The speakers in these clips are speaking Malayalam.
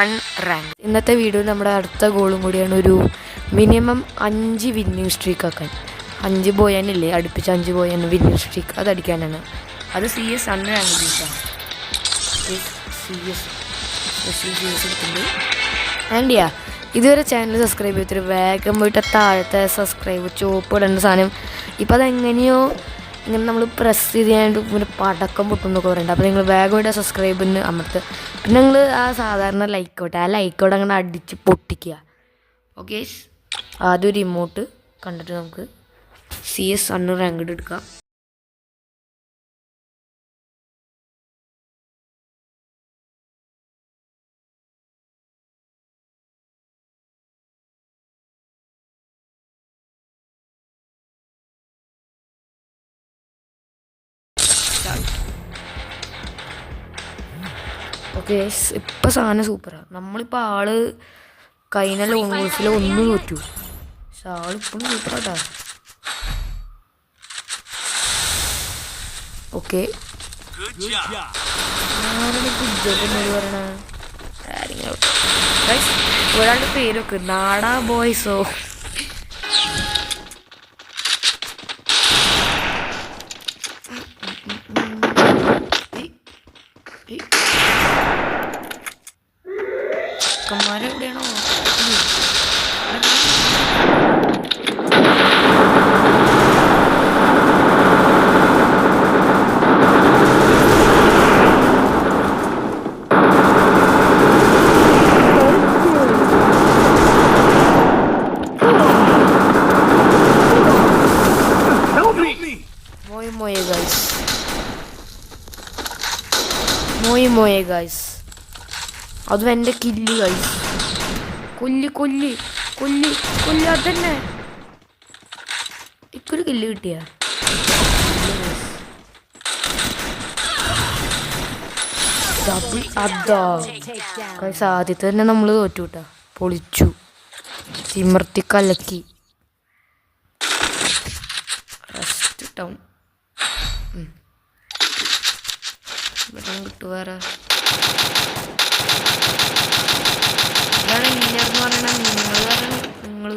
അൺറാങ്ക്. ഇന്നത്തെ വീഡിയോ നമ്മുടെ അടുത്ത ഗോളും കൂടിയാണ്. ഒരു മിനിമം 5 വിന്നിങ് സ്ട്രീക്ക് ആക്കാൻ. 5 ബോയാനില്ലേ, അടുപ്പിച്ച് 5 ബോയാൻ വിന്നിങ് സ്ട്രീക്ക് അത് അടിക്കാനാണ്. അത് CS അൺറാങ്ക് ബീച്ചാണ്. CS എടുത്തിട്ടുണ്ട്. ആൻഡ് ഇതുവരെ ചാനൽ സബ്സ്ക്രൈബ് ചെയ്തിട്ട് വേഗം പോയിട്ട് താഴത്തെ സബ്സ്ക്രൈബ് ചുവപ്പ് ഇടേണ്ട സാധനം ഇപ്പം അതെങ്ങനെയോ ഇങ്ങനെ നമ്മൾ പ്രസ് ചെയ്യാണ്ട് ഇങ്ങനെ പടക്കം പൊട്ടുന്നൊക്കെ പറയുന്നുണ്ട്. അപ്പോൾ നിങ്ങൾ വേഗമായിട്ട് സബ്സ്ക്രൈബിന് അമർത്ത്. പിന്നെ നിങ്ങൾ ആ സാധാരണ ലൈക്കോട്ടെ, ആ ലൈക്കോട്ട് അങ്ങനെ അടിച്ച് പൊട്ടിക്കുക. ഓക്കെ, ആദ്യം ഒരു ഇമോട്ട് കണ്ടിട്ട് നമുക്ക് CS അൺറാങ്ക്ഡ് എടുക്കാം. ഓക്കെ, ഇപ്പം സാധനം സൂപ്പറാണ്. നമ്മളിപ്പോൾ ആള് കഴിഞ്ഞ ലോങ് കോഴ്സിൽ ഒന്ന് തോറ്റു, പക്ഷെ ആളിപ്പോഴും സൂപ്പറാട്ടാ. ഓക്കെ, പറയണ ഒരാളുടെ പേരൊക്കെ നാടാ ബോയ്സോ. എവിടെയാണോ മോയെ ഗൈസ്, അതും എൻ്റെ കില്ല് ഗൈസ്. കൊല്ലി അതന്നെ ഇക്കൊരു കില്ല് കിട്ടിയ. അതാ ഗൈസ്, ആദ്യത്തെ തന്നെ നമ്മൾ തോറ്റു കിട്ടാ. പൊളിച്ചു, തിമർത്തി കലക്കി. റെസ്റ്റ് ടൗൺ കിട്ടു. വേറെ ഇതാണ് ഇങ്ങനെയെന്ന് പറയണ. നിങ്ങൾ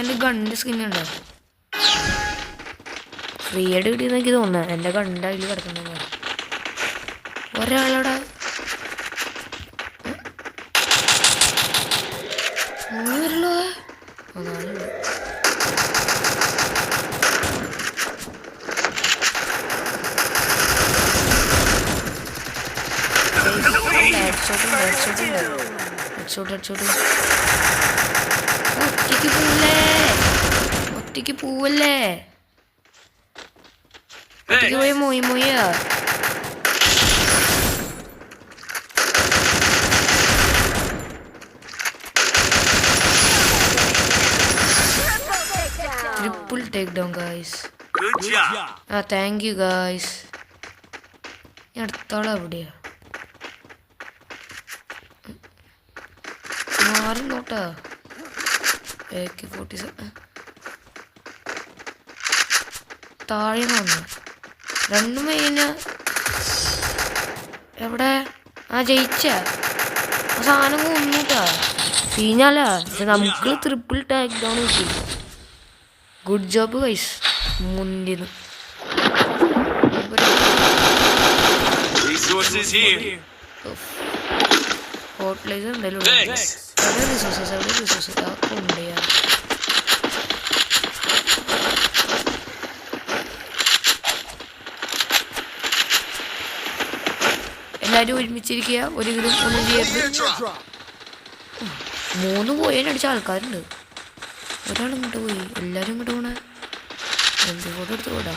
എൻ്റെ ഗണ്ണിൻ്റെ സ്കിന്നുണ്ടോ? ഫ്രീ ആയിട്ട് കിട്ടിയെന്ന് എനിക്ക് തോന്നുന്നത്. എൻ്റെ ഗണ്ണിൻ്റെ അതിൽ കിടക്കണ്ടെന്ന് ഒരാളോടെ മൂന്നുപേരുള്ളൂ. നാലുണ്ട്. ഒറ്റയ്ക്ക് പോവല്ലേ, ഒറ്റയ്ക്ക് പോയി മോയ. Triple take down guys. Thank you guys. അടുത്തോളം എവിടെയാ മാറും നോട്ടാ. AK-47 താഴെ വന്നു. 2 മെയിന എവിടെ? ജയിച്ച ആ സാധനം കൊന്നൂട്ടാ. സീഞ്ഞാല, പക്ഷെ നമുക്ക് ട്രിപ്പിൾ ടാക്ക് ഡൗൺ കിട്ടി. Good job guys. മുന്നിൽ ഹോട്ട്ലൈസ് ഉണ്ടല്ലോ. റിസോഴ്സസ് ഉണ്ട്. എല്ലാവരും ഒരുമിച്ചിരിക്കുക, ഒരിക്കലും ഒന്നും ചെയ്യരുത്. 3 പോയതിനടിച്ച ആൾക്കാരുണ്ട്. ഒരാൾ ഇങ്ങോട്ട് പോയി, എല്ലാവരും ഇങ്ങോട്ട് പോണേ. എന്ത് ഫോട്ടോ എടുത്ത് പോടാ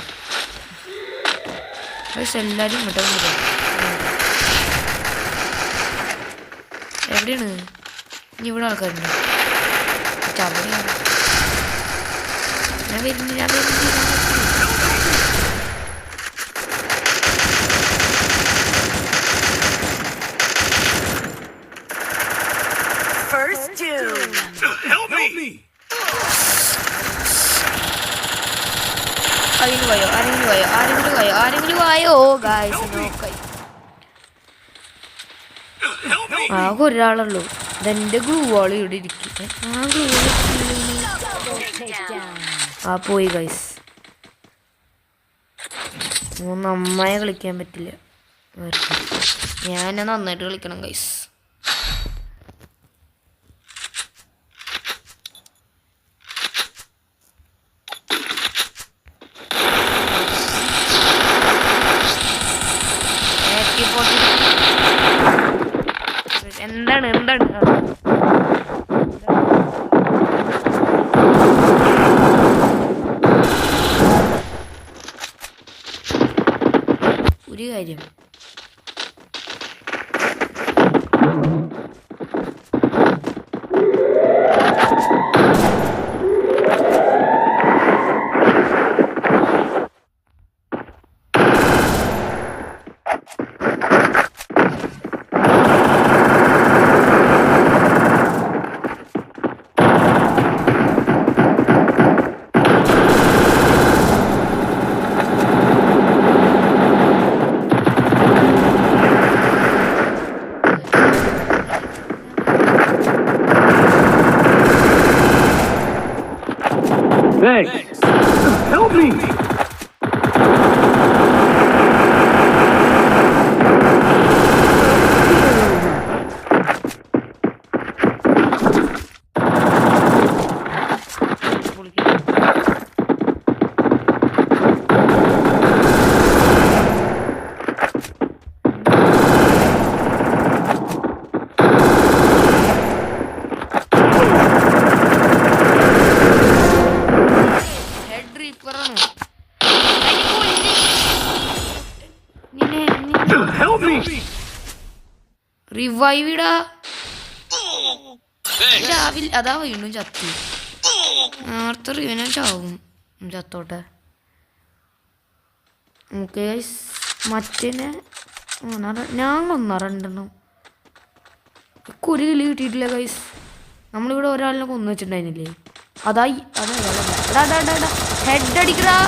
പക്ഷെ എല്ലാവരും ഇങ്ങോട്ട് പോകാം. എവിടെയാണ്? ഇനി ഇവിടെ ആൾക്കാരുണ്ട്. അവിടെയാണ്. ഞാൻ വരുന്നു. ആരെങ്കിലും വായോ ഗായ്സ് നോക്കായി. ആകെ ഒരാളുള്ളൂ. ഇതെന്റെ ഗ്ലൂ വാൾ ഇവിടെ ഇരിക്കും. പോയി ഗൈസ്. നന്നായി കളിക്കാൻ പറ്റില്ല. ഞാൻ നന്നായിട്ട് കളിക്കണം ഗൈസ്. എന്താണ് ഒരു കാര്യം, Thanks. Help me! റിവൈവിടാ. രാവിലെ അതാ വീണ്ടും ചത്തു. നേരത്തെ റിവന ചാവും. ചത്തോട്ടെ. ഓക്കെ ഗൈസ്, മറ്റേനെ ഞാൻ രണ്ടെണ്ണം ഒരു കിളി കിട്ടിയിട്ടില്ല ഗൈസ്. നമ്മളിവിടെ ഒരാളിനെ കൊന്നു വെച്ചിട്ടുണ്ടായിരുന്നില്ലേ? അതായി ഹെഡ് അടിക്കടാ.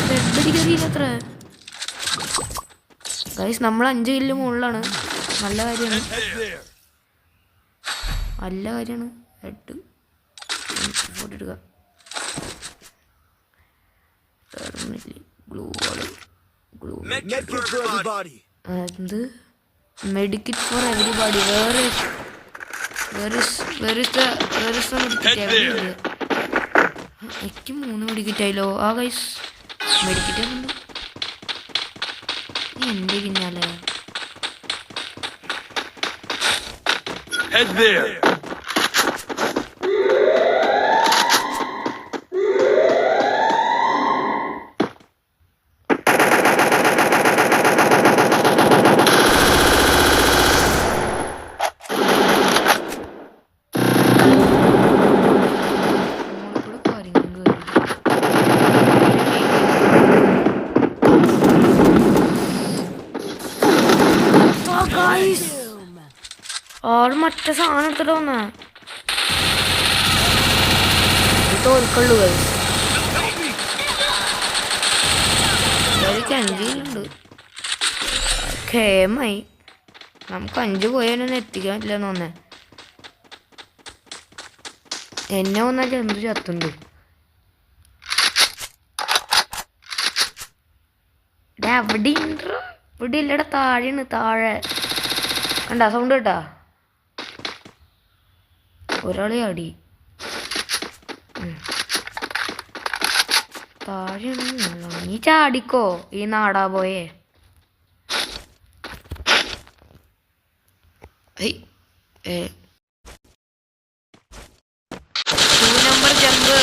ഹെഡ് അടിക്കറിയില്ലത്ര ഗൈസ്. നമ്മൾ 5 കില്ല് മുകളിലാണ്. നല്ല കാര്യമാണ്. ഹെഡ് ഫോട്ടോ എടുക്കുക. എന്ത് മെഡിക്കറ്റ് ഫോർ എവരിബഡി? എനിക്ക് 3 മെഡിക്കറ്റ് ആയല്ലോ. ഗൈസ് മെഡിക്കറ്റ് എന്റെ പിന്നാലെ. ആള് മറ്റേ സാധനം എടുത്തിട്ട് വന്നേ തോൽക്കുള്ളൂ. എനിക്ക് 5 കില്ലുണ്ട്. ഖേമായി. നമുക്ക് 5 പോയാലൊന്നും എത്തിക്കാൻ പറ്റില്ലെന്ന് തോന്നേ. എന്നെ വന്നാൽ ചെന്ത് ചത്തുണ്ട്. അവിടെ ഇവിടെ ഇല്ലടെ താഴെയാണ്. താഴെ കണ്ടാ സൗണ്ട് കേട്ടാ? ഒരാളെ അടി താഴെയാണ്. നീ ചാടിക്കോ ഈ നാടാ പോയേ. 2 നമ്പർ ജമ്പ്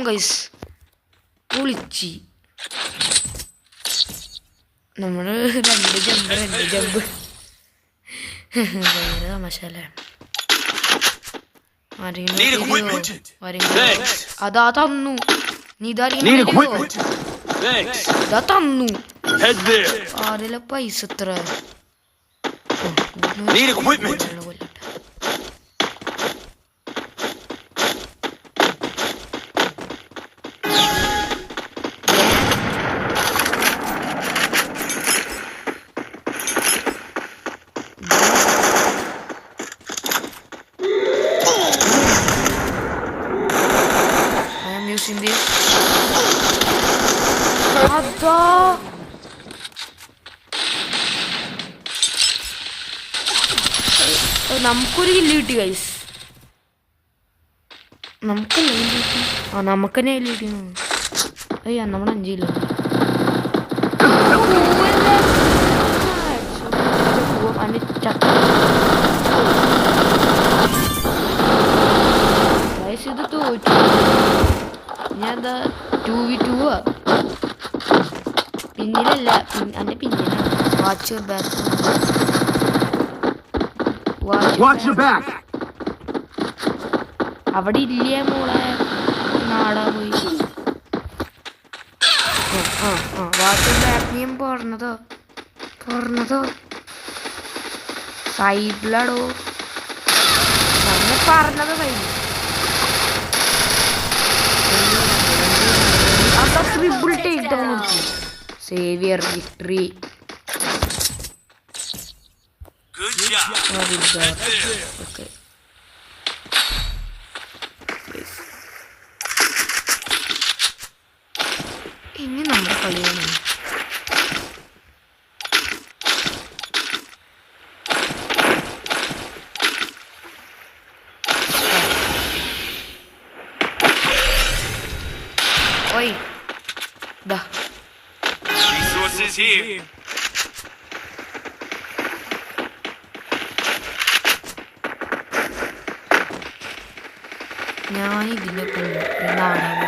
ഗൈസ്. പൊളിച്ചി. നമ്മള് 2 ജമ്പ് ഭയങ്കര തമാശല്ലേ. അതാ തന്നു. നീ ഇതാ തന്നു. ആരെല്ലാം പൈസ എത്ര? നമുക്കൊരു കില്ല് കിട്ടി ഗൈസ്. നമുക്കല്ലേ കില്ല് കിട്ടി? ആ നമുക്ക് തന്നെ കില്ല് കിട്ടി. അയ്യാ നമ്മുടെ 5 കിലോ. ഇത് തോറ്റു. ഞാൻ എന്താ 2v2 പിന്നിലല്ല, അന്റെ പിന്നിലാണ്. Watch your back. അവിടെ ഇല്ലേ മോളെ, നാടാ പോയി. വാച്ച് ബാക്കിയും പറഞ്ഞതോ സൈഡിലാടോ പറഞ്ഞത് സൈഡിൽ. Xavier victory. ഓക്കെ ഇനി നമ്മുടെ കളിയാണ്. ഓയ് ദാ resources here. ഞാൻ ഇതിൻ്റെ നാടാണ്.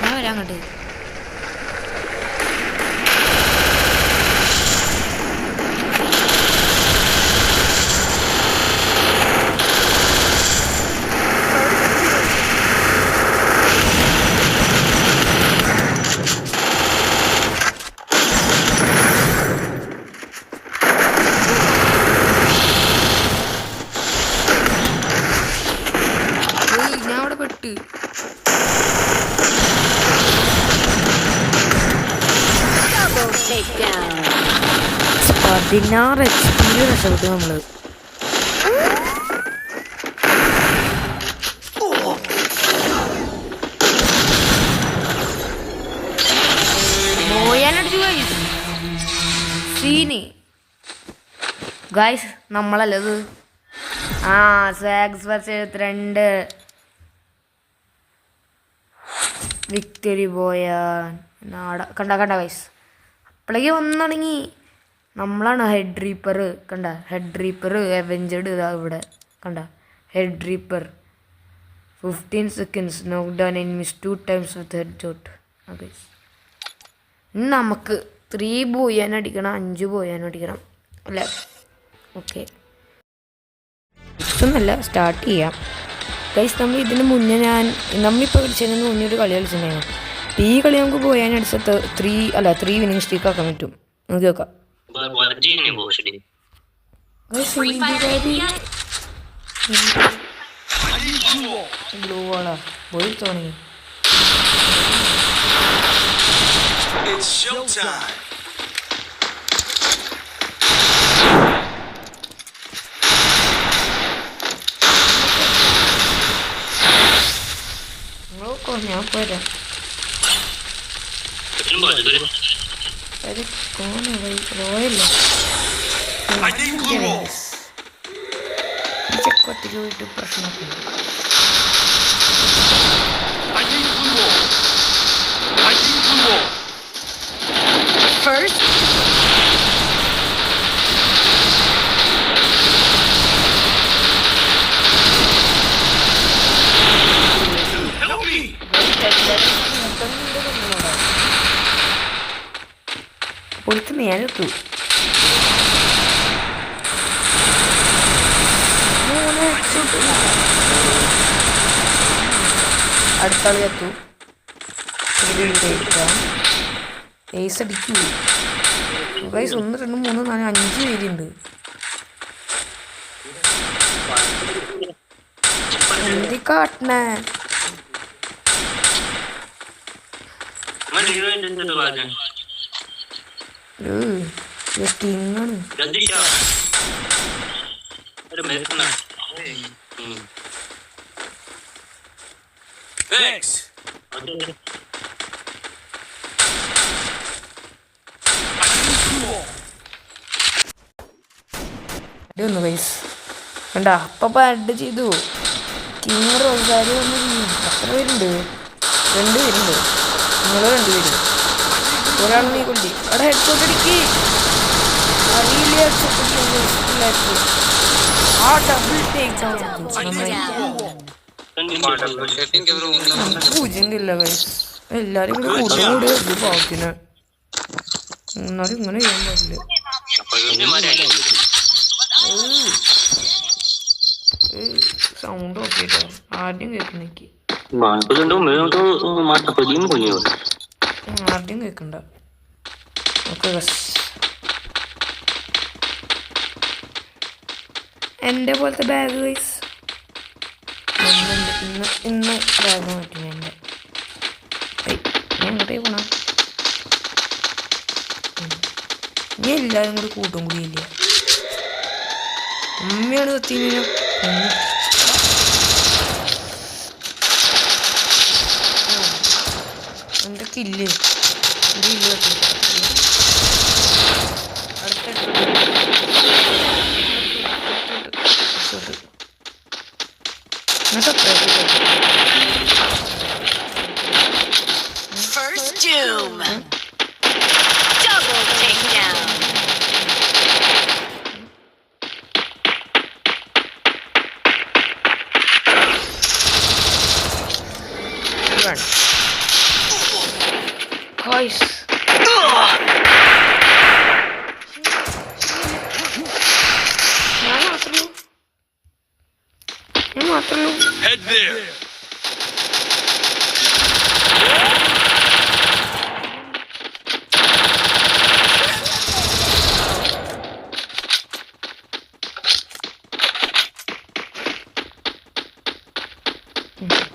ഞാൻ വരാൻ കണ്ടേ. ഞാൻ അവിടെ പെട്ട്. 16 HP രക്ഷപ്പെട്ടു നമ്മള്. മോയാനടിച്ചു ഗൈസ്. സീന് ഗൈസ് നമ്മളല്ലത്. സാഗ്സ് 72 വിക്ടറി പോയാൻ കണ്ട ഗൈസ്. അപ്പോഴേക്ക് വന്നടങ്ങി. നമ്മളാണ് ഹെഡ് റീപ്പർ. കണ്ട ഹെഡ് റീപ്പർ അവെഞ്ചർഡ് ഇതാ ഇവിടെ കണ്ട. Head reaper 15 seconds knock down enemies 2 times with head shot. Okay നമുക്ക് 3 ബോയാൻ അടിക്കണം, 5 ബോയാൻ അടിക്കണം അല്ലേ? ഓക്കെ ഇഷ്ടമൊന്നുമല്ല, സ്റ്റാർട്ട് ചെയ്യാം ഗൈസ്. നമ്മൾ ഇതിന് മുന്നേ നമ്മളിപ്പോൾ കളിച്ചതിന് മുന്നേ ഒരു കളി കളിച്ചിട്ടുണ്ടായിരുന്നു. ഈ കളി നമുക്ക് പോയാൻ അടിച്ച 3 വിന്നിങ് സ്ട്രീക്ക് ആക്കാൻ പറ്റും. നമുക്ക് നോക്കാം. ബ്ലൂ വാളാ പോയി തുടങ്ങി. ഞാൻ പോരാ. റോയല്ലോ ചെക്കൊറ്റയ്ക്ക് പോയിട്ട് പ്രശ്നമാക്കി. പൊളിക്ക് മേലെത്തു. അടുത്ത ആൾ എത്തു. Ace അടിക്കൂ guys. 1 2 3 4 5 പേരുണ്ട്. എന്തി കാട്ടണേ? സ്റ്റിങ്ങാണ്. Thanks. അടിയൊന്നു ഗൈസ് കണ്ട അപ്പൊ ആഡ് ചെയ്തു. കിങ് റോസാരി വന്ന് എത്ര പേരുണ്ട്? 2 പേരുണ്ട്. നിങ്ങൾ 2 പേര്. ഒരാൾ നീ കൊല്ലി അവിടെ ഹെഡ്ഷോട്ട് അടിക്ക്. അറിയില്ല ആ ഡബിൾ ടേക്ക് പൂജ്യമില്ല ഗൈസ്. എല്ലാരും കൂടെ കൂടെ പാവത്തിന് എന്നാലും ഇങ്ങനെ ചെയ്യാൻ പാടില്ല. സൗണ്ട് ഓക്കെ ആദ്യം കേൾക്കണേക്ക് ആദ്യം കേൾക്കണ്ട. ഓക്കെ എൻ്റെ പോലത്തെ ബാഗ് വൈസ് ഇന്ന് ബാഗ് മാറ്റി എൻ്റെ ഞാൻ എങ്ങോട്ടേ പോണം. ഇനി എല്ലാവരും കൂടി കൂട്ടും കൂടിയില്ല. അമ്മയാണ് കത്തിനോ എൻ്റെ kill First doom. Double takedown. Guys. Head there.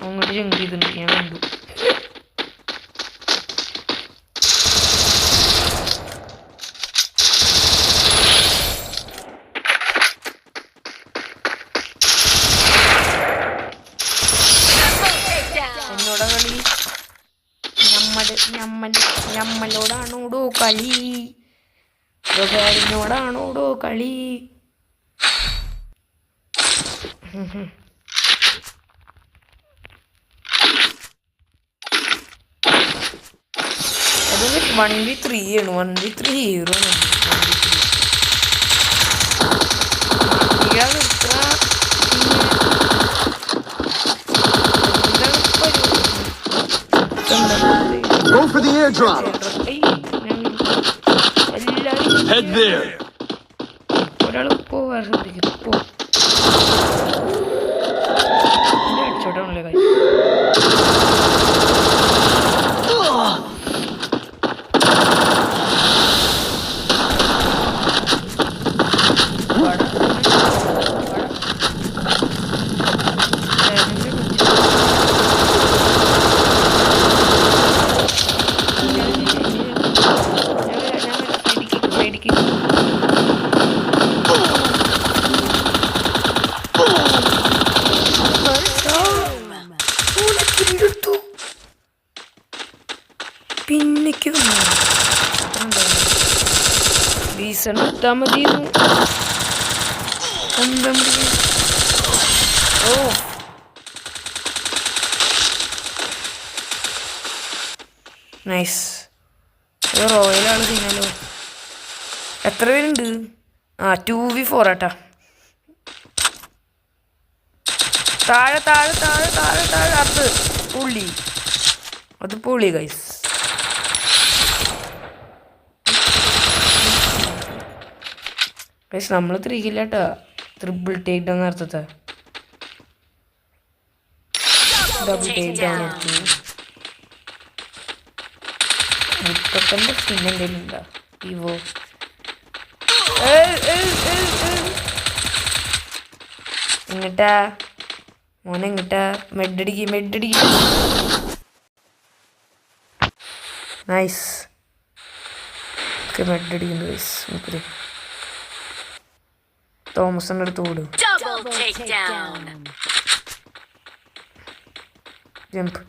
അങ്ങോട്ട് ജങ്ക് ചെയ്തിട്ടുണ്ട് ഞാൻ കണ്ടു. എന്നോടാ കളി ഞമ്മളോടാണോടോ കളി ോടാണോടോ കളി. അത് 1v3 ആണ്. 1v3 hero Go for the airdrop. Head there. ഒരാൾ പോവാൻ ശ്രദ്ധിക്കും. അടിച്ചോട്ടാണല്ലേ കാര്യം. പിന്നേക്ക് ഡീസൻ്റ് ഇട്ടാൽ മതിയായിരുന്നു. ഓ നൈസ്. റോയലാണ് സീനാലോ. എത്ര പേരുണ്ട്? 2v4 ആട്ടാ. താഴെ താഴെ താഴെ താഴെ താഴെ അത് പൊളി ഗൈസ്. ഗൈസ് നമ്മൾ 3 കില്ലാട്ടാ. ട്രിപ്പിൾ ടേക്ക് ഡൗൺ നടത്തത്തെ ഡബിൾ ടേക്ക് ഡൗൺ എടുത്തു. 35 സ്കിൻ എന്തെങ്കിലും ഉണ്ടോ ഇവോ? എങ്ങട്ടാ മോനെ എങ്ങട്ടാ? മെഡടിക്ക്. നൈസ്. മെഡടിക്കുന്നു ഗൈസ്. നമുക്കത് തോമസിൻ്റെ അടുത്ത് ഓടും. Double takedown. Jump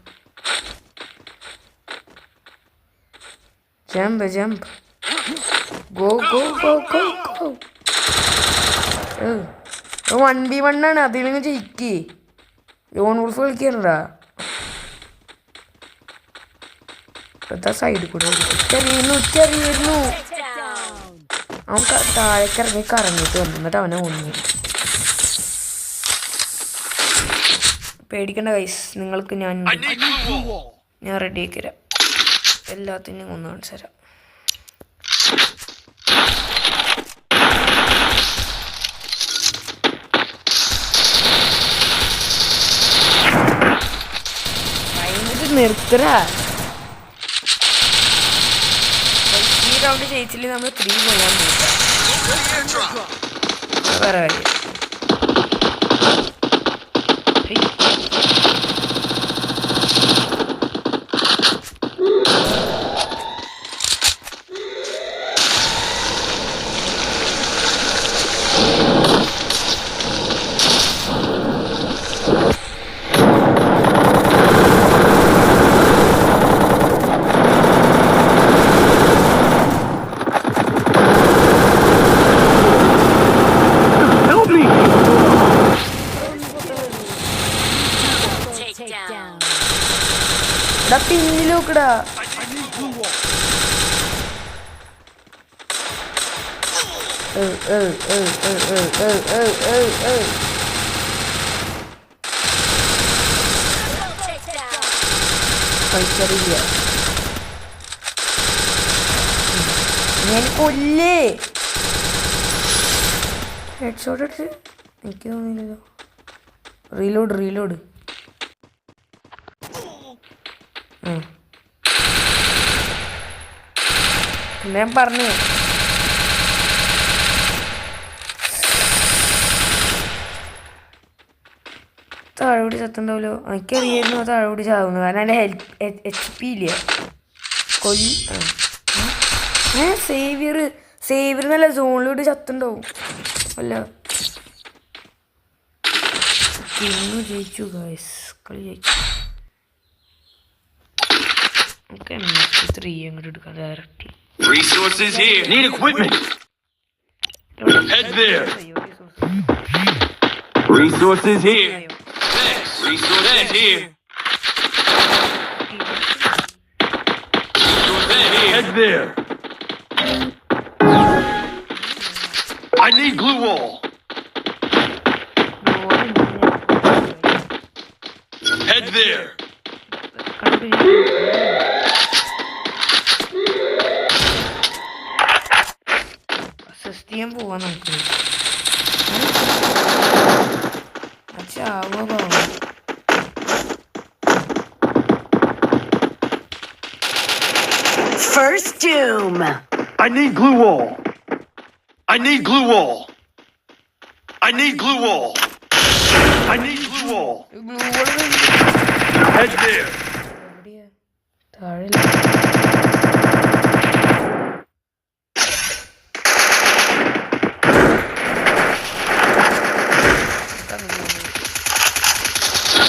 jump jump go go go go go. 1v1 അതിലങ്ങ് ജയിക്കേ. ലോൺ വോൾഫ് കളിക്കാനുണ്ടാ സൈഡിൽ കൂടെ ചെറിയുന്നു. അവൻ താഴേക്ക് ഇറങ്ങി കറങ്ങിയിട്ട് വന്നു. എന്നിട്ട് അവനെ ഒന്നു. പേടിക്കണ്ട ഗൈസ്, നിങ്ങൾക്ക് ഞാൻ റെഡി ആക്കി തരാം. എല്ലാത്തിനും ഒന്ന് കാണിച്ചു തരാം. നിർത്തറ. ഈ റൗണ്ട് ജയിച്ചില്ല നമ്മൾ 3 കൊല്ലാൻ വേറെ കാര്യം. പിന്നിലോക്കടാ. കളിച്ചറിയില്ല ഞാൻ കൊല്ലേ. ഹെഡ് ഷോട്ട് അടിച്ച് എനിക്ക് തോന്നിയില്ലല്ലോ. റീലോഡ് ഞാൻ പറഞ്ഞു. താഴോടി ചത്തുണ്ടാവല്ലോ. എനിക്കറിയായിരുന്നു താഴോടി ചാവുന്നു. കാരണം എൻ്റെ HP ഇല്ല. സേവിയർ നല്ല സോണിലൂടെ ചത്തുണ്ടാവും. അല്ല ഇന്ന് ജയിച്ചു ഗൈസ്. കളി ജയിച്ചു. Okay, M3 അങ്ങോട്ട് എടുക്കാം direct. Resources here. Need equipment. Head there. Resources here. Thanks. Resources here. Head there. I need glue wall. Head there. Assist ചെയ്യാൻ പോവാ നമുക്ക്. First doom. I need glue wall. I need glue wall. I need glue wall. I need glue wall. Head there.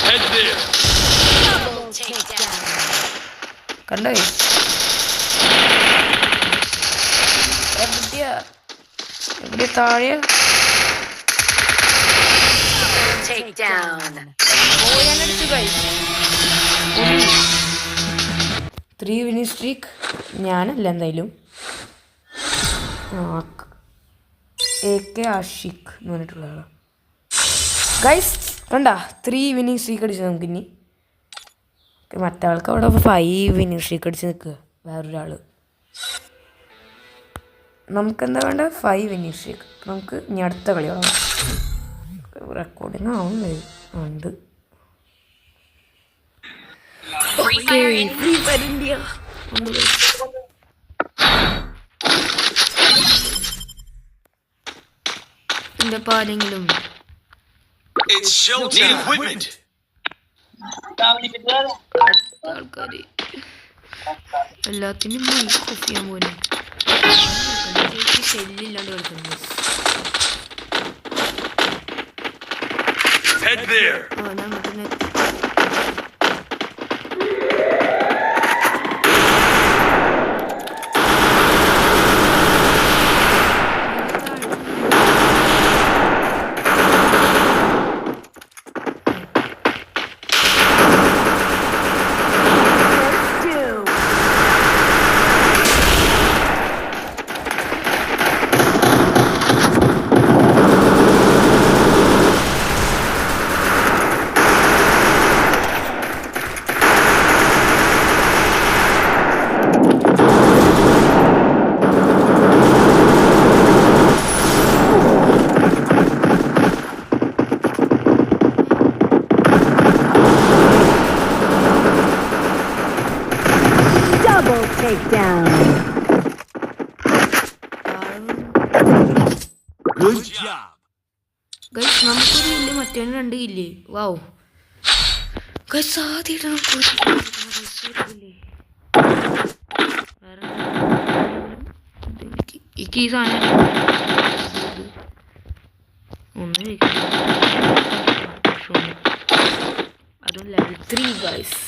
Head there. Double takedown. കണ്ടോ എവിടെ താഴെ Takedown. 3 winning streak. ഞാനല്ല എന്തായാലും AK ആഷിഖ് എന്ന് പറഞ്ഞിട്ടുള്ള ആളാണ് ഗൈസ്. കണ്ട 3 വിന്നിംഗ് സ്ട്രീക്ക് അടിച്ചു നമുക്കിനി. മറ്റാൾക്ക് അവിടെ 5 വിന്നിംഗ് സ്ട്രീക്ക് അടിച്ച് നിൽക്കുക വേറൊരാൾ. നമുക്കെന്താ വേണ്ട 5 വിന്നിംഗ് സ്ട്രീക്ക്. നമുക്ക് ഇനി അടുത്ത കളി കാണാം. റെക്കോർഡിങ് ആവുന്നേ ഉണ്ട്. എന്റെ പാരെങ്കിലും ആൾക്കാര് എല്ലാത്തിനും ചെയ്യാൻ പോലെ ഷെല്ലില്ലാണ്ട് കളിക്കുന്നു. Head there. ഞാൻ അങ്ങോട്ട് Double takedown. Good job. Guys നമുക്കൊരു ഇല്ലേ മറ്റേ 2 ഇല്ലേ. വാവ് ഗൈസ് ആദ്യമായിട്ട് നമുക്ക് ഈ സാധനം ഒന്ന് അതും ലെവൽ 3 ഗൈസ്.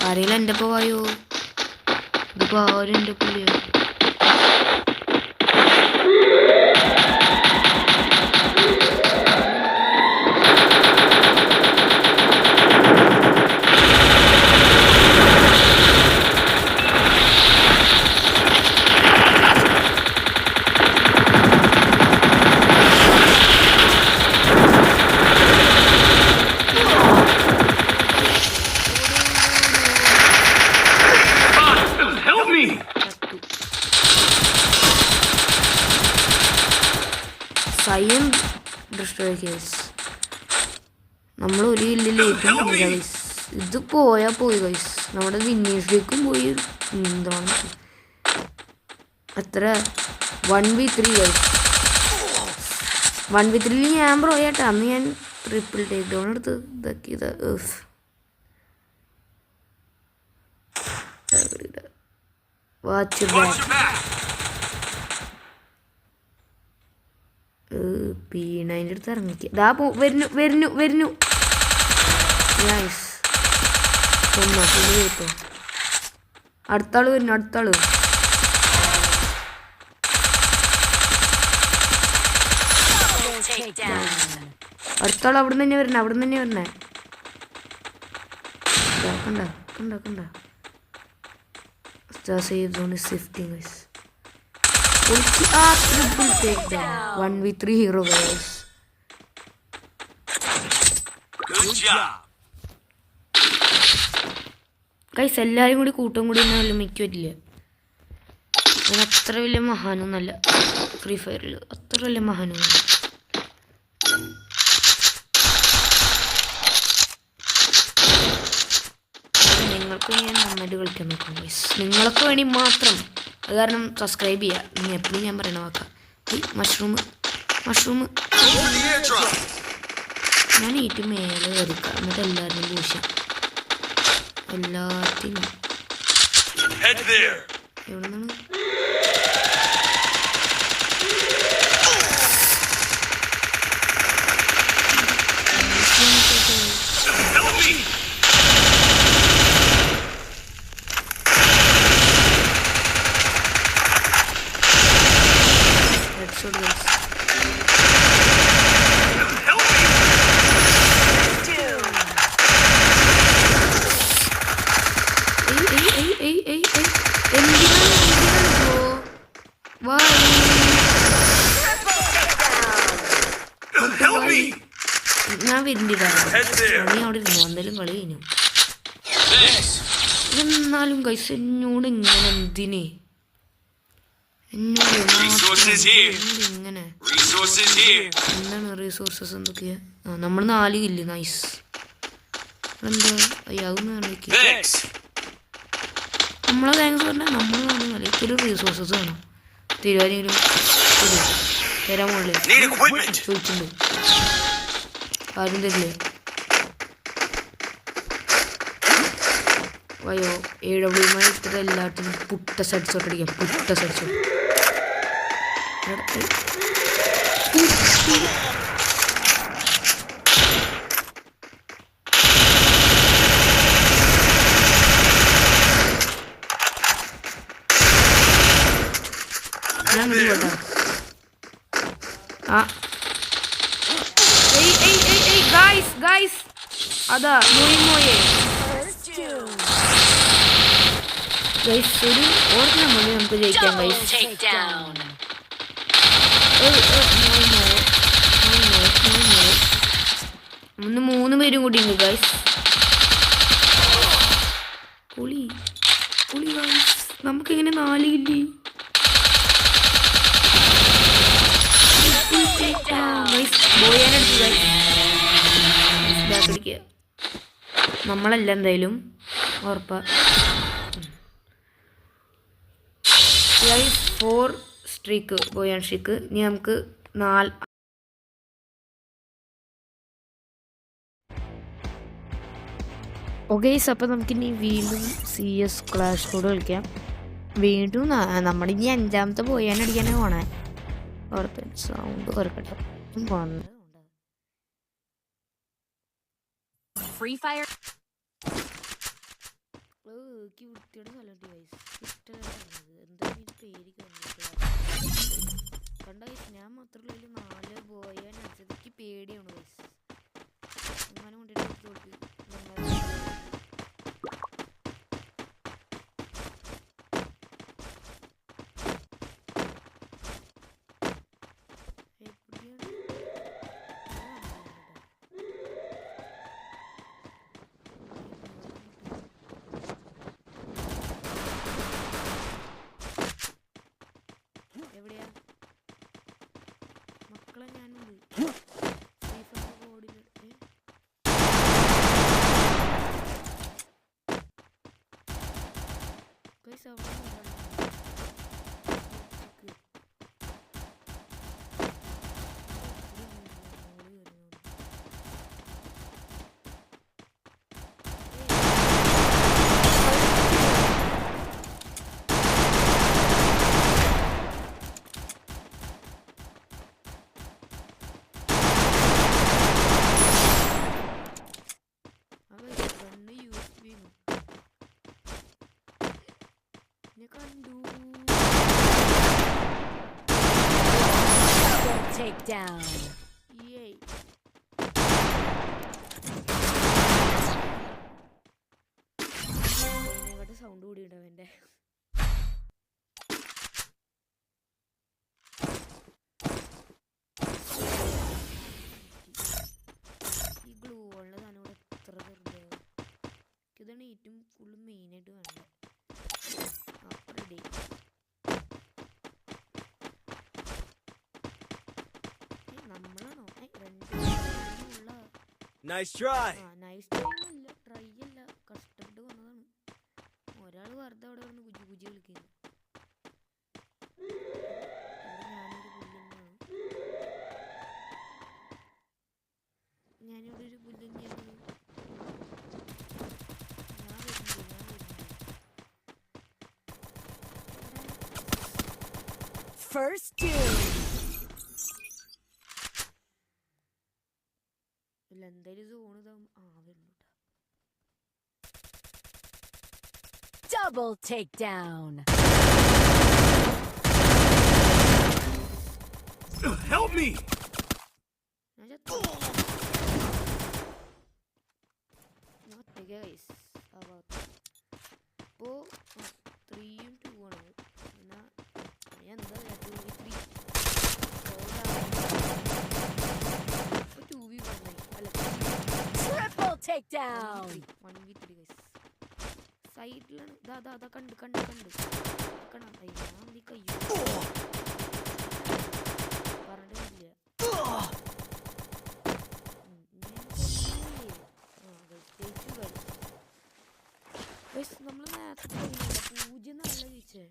ആരെങ്കിലും എൻ്റെ ഒപ്പം വായോ. ഇതിപ്പോൾ ആരും എൻ്റെ ഒപ്പം ഇല്ല. Help me. Sign destroy case. നമ്മൾ ഒരു ഇല്ലില്ലേക്കും ഗൈസ്. ഇത് പോയാൽ പോയി ഗൈസ്. നമ്മുടെ വിന്നേഴ്സിലേക്കും പോയി. എന്താണ് അത്ര 1v3 ഗൈസ്. 1v3 ഞാൻ പോയാട്ടാ. അന്ന് ഞാൻ ട്രിപ്പിൾ ടേക്ക് ഡൗൺ എടുത്ത് ഇതാക്കിയത്. Watch back. P9 അടുത്ത് ഇറങ്ങിക്കുക. ഇതാ വരുന്നു. നൈസ്. കേട്ടോ അടുത്താള് വരുന്നു. അടുത്താള് അവിടെ തന്നെ വരണേ. കണ്ട save zone is shifting guys. 1v3 hero guys. Good job. Guys എല്ലാവരും കൂടി കൂട്ടം കൂടി ഒന്നും വല്ല മിക്ക പറ്റില്ല. ഞാൻ അത്ര വലിയ മഹാനൊന്നല്ല ഫ്രീ ഫയറിൽ. അത്ര വലിയ മഹാനൊന്നുമില്ല. നിങ്ങൾക്ക് ഞാൻ നന്നായിട്ട് കളിക്കാൻ നോക്കാം ഗൈസ്. നിങ്ങൾക്ക് വേണ്ടി മാത്രം. അത് കാരണം സബ്സ്ക്രൈബ് ചെയ്യുക. ഇനി എപ്പോഴും ഞാൻ പറയണ വാക്കാം. മഷ്റൂം ഞാൻ ഏറ്റവും മേലെ കയറിക്കാം. എന്നിട്ട് എല്ലാവരും പൂശാം. എല്ലാത്തിനും എവിടുന്നാണ് ഞാൻ വരുന്നില്ല. നീ അവിടെ ഇരുന്നു. എന്തായാലും കളി കഴിഞ്ഞു. എന്നാലും ഗൈസ് എന്നോട് ഇങ്ങനെ എന്തിനെ ഇങ്ങനെ എന്താണ് റിസോഴ്സസ് എന്തൊക്കെയാ? നമ്മൾ 4 കില്ല്. നൈസ്. എന്താ അയ്യാവുന്ന നമ്മളെ താങ്ക്സ് പറഞ്ഞാൽ നമ്മൾ നല്ല ഇത്തിരി റിസോഴ്സസ് വേണം. തിരുവാരെങ്കിലും തരാൻ മുകളിൽ ചോദിച്ചിട്ടുണ്ട്. ആരും തരില്ലേ? അയ്യോ AWമായി ഇത്ര എല്ലാത്തിനും പുട്ടടിച്ചോട്ടടിക്കാം. പുട്ടടിച്ചോ ഞാൻ കേട്ടോ. ആ ഗൈസ് അതാ മോയെ ഗൈസ് ഒരു ഓർമ്മ മതി നമുക്ക് ജയിക്കാം ഗൈസ്. ഒന്ന് 3 പേരും കൂടി ഉണ്ട് ഗൈസ്. പുളി ഗൈസ് നമുക്കിങ്ങനെ 4 കിട്ടി. നമ്മളല്ല എന്തായാലും ഉറപ്പാ. 4 സ്ട്രീക്ക് ബോയാൻ സ്ട്രീക്ക്. ഇനി നമുക്ക് 4. ഓക്കെ അപ്പോൾ നമുക്കിനി വീണ്ടും CS ക്ലാഷ് കോഡ് കളിക്കാം. വീണ്ടും നമ്മളിനി 5ാമത്തെ ബോയാൻ അടിക്കാനേ പോണേ. ഉറപ്പ് സൗണ്ട് കുറക്കട്ടെ. Free Fire. വൃത്തിയുടെ സ്ഥലമുണ്ട് ഗൈസ്. എന്താ പേര് കണ്ട ഗൈസ്. ഞാൻ മാത്രമല്ല 4 ബോയാൻ അടിച്ചതൊക്കെ പേടിയാണ് ഗൈസ്. അങ്ങനെ കൊണ്ടിട്ട് എവിടെയാ മക്കളെ? ഞാനുണ്ട് ബോർഡിൽ. ഗൈസ് അവിടെ Takedown. Yay. സൗണ്ട് കൂടി ഉണ്ടാവും എൻ്റെ. ഈ ഗ്ലൂ ഉള്ളതാണ് ഇവിടെ എത്ര വെറുതെ. ഇതാണ് ഏറ്റവും ഫുള്ള് മെയിനായിട്ട് വേണ്ടത്. റെഡി. നമ്മളാണോ? Nice try. നൈസ് ട്രൈ അല്ല, ട്രൈ അല്ല, കഷ്ടപ്പെട്ട് വന്നതാണ്. ഒരാൾ വെറുതെ അവിടെ വന്ന് കുജി കളിക്കുന്നു. ഞാനിവിടെ ഒരു പുല്ലിങ്ങാണ്. First dude. എന്തായാലും സോണ് വരുന്നുണ്ട്. Double takedown. Help me. Guys അപ്പോൾ 3-2 ആണ്. എന്നാൽ എന്താ 2v3 2v1 അല്ല Triple takedown. 1v3 guys. സൈഡിലാണ് ഇതാ കണ്ട് നീ കയ്യോ പറഞ്ഞിട്ടില്ല. നമ്മൾ നേരത്തെ 0 നല്ല കഴിച്ചേ.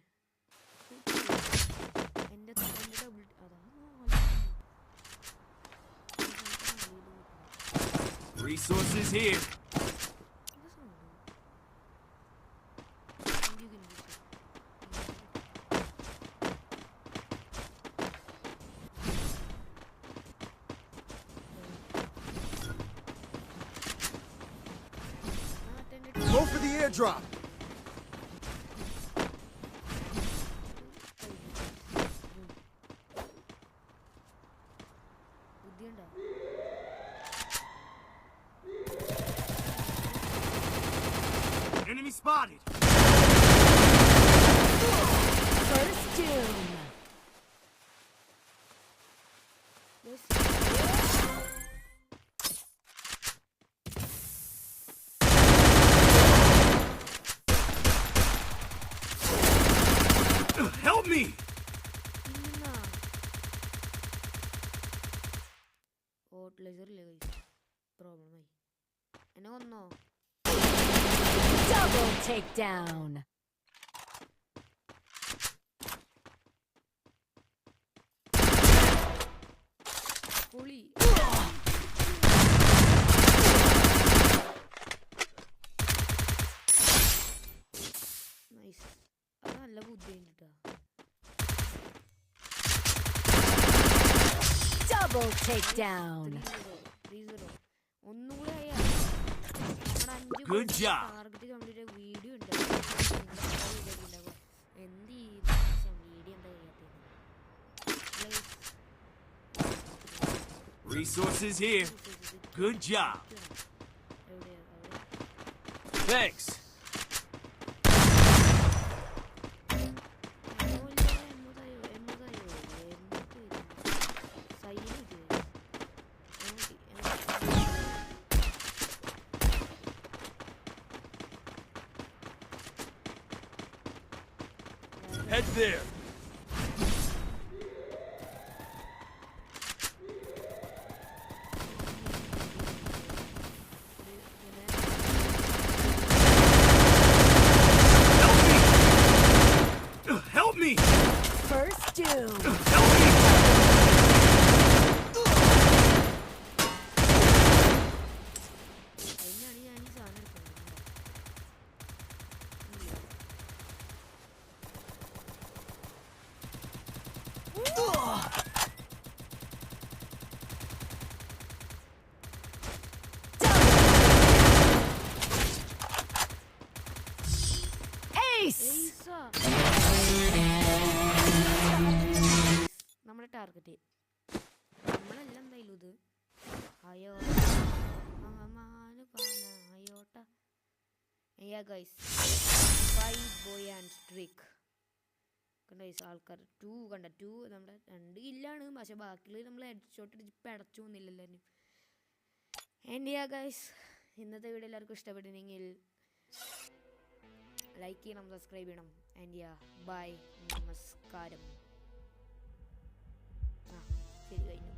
എൻ്റെ ഡബിൾ അതാ. Resources here. airdrop. ബുദ്ധിയുണ്ടോ? Enemy spotted. First doom. Help me. ഓട്ട്ലൈസറില്ലേ പ്രോബ്ലമായി. എന്നെ കൊന്നോ? Double takedown. പൊളി. നൈസ്. അത് നല്ല ബുദ്ധിയുണ്ട് ട്ടോ. Double takedown. 3-0. ഒന്നും കൂടെ ആയി. Good job. Target complete video ഉണ്ട്. എന്ത് വീഡിയോ എന്താ ചെയ്യാത്തത്? Resources here. Good job. Thanks. Head there. Help me! First doom. Help me! അതിനാണ് ഞാൻ ഈ സാധനം എടുക്കുന്നത്. Ace. നമ്മുടെ ടാർഗറ്റ് നമ്മളെല്ലാം എന്തായാലും ഇത് അയോട്ട ഗൈസ് 5 ബോയ് ആൻഡ് സ്ട്രിക്ക് കണ്ട ഗൈസ്. ആൾക്കാർ 2 കണ്ട 2 നമ്മുടെ 2 കില്ലാണ്. പക്ഷെ ബാക്കിയുള്ള നമ്മൾ ഹെഡ് ഷോട്ട് അടിച്ച് പടച്ചു പോകുന്നില്ല എല്ലാവരും. ആൻഡ് ഗൈസ്, ഇന്നത്തെ വീഡിയോ എല്ലാവർക്കും ഇഷ്ടപ്പെട്ടിട്ടുണ്ടെങ്കിൽ ലൈക്ക് ചെയ്യണം, സബ്സ്ക്രൈബ് ചെയ്യണം. ആൻഡ് ബൈ, നമസ്കാരം. ശരി കഴിഞ്ഞു.